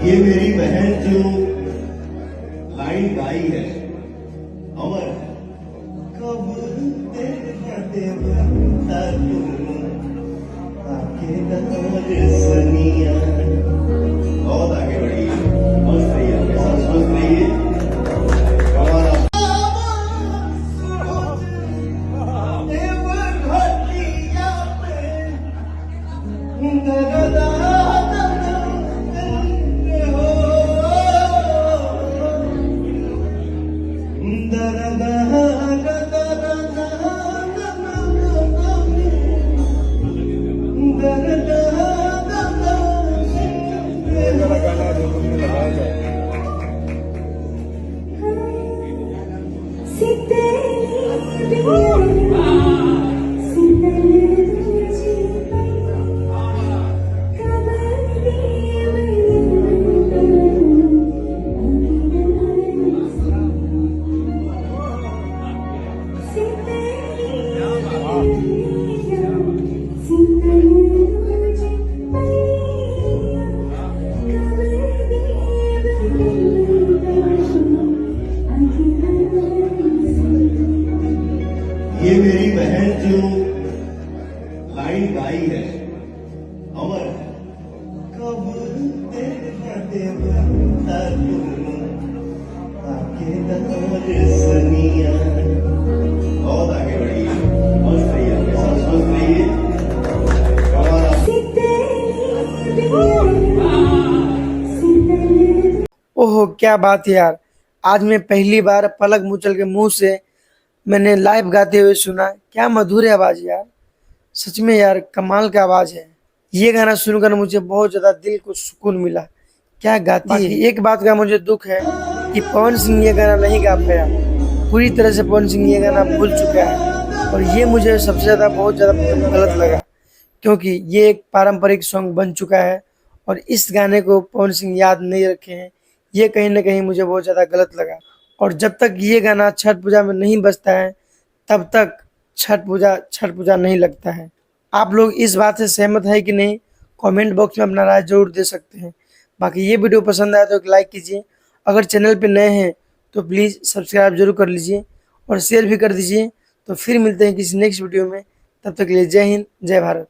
ये मेरी बहन जो लाइन गाई है अमर कब तेरे बनता तू आके दरसनिया बहुत आगे बढ़ी है। मस्त रही है, सब मस्त रही है। हमारा ये मेरी बहन जो लाइन गाई है अमर कब तेरे बनता तू आके दरसनिया बहुत आगे बढ़ी है। मस्त रही है, सब मस्त रही है। हमारा ओहो क्या बात है यार। आज मैं पहली बार पलक मुचल के मुंह से मैंने लाइव गाते हुए सुना। क्या मधुर आवाज यार, सच में यार कमाल का आवाज है। ये गाना सुनकर मुझे बहुत ज्यादा दिल को सुकून मिला। क्या गाती है। एक बात का मुझे दुख है कि पवन सिंह ये गाना नहीं गा पाया। पूरी तरह से पवन सिंह ये गाना भूल चुका है और ये मुझे सबसे ज्यादा बहुत ज्यादा गलत लगा, क्योंकि ये एक पारंपरिक सॉन्ग बन चुका है और इस गाने को पवन सिंह याद नहीं रखे हैं। ये कहीं ना कहीं मुझे बहुत ज़्यादा गलत लगा। और जब तक ये गाना छठ पूजा में नहीं बजता है तब तक छठ पूजा नहीं लगता है। आप लोग इस बात से सहमत है कि नहीं? कमेंट बॉक्स में अपना राय जरूर दे सकते हैं। बाकी ये वीडियो पसंद आया तो एक लाइक कीजिए। अगर चैनल पे नए हैं तो प्लीज़ सब्सक्राइब जरूर कर लीजिए और शेयर भी कर दीजिए। तो फिर मिलते हैं किसी नेक्स्ट वीडियो में। तब तक के लिए जय हिंद, जय भारत।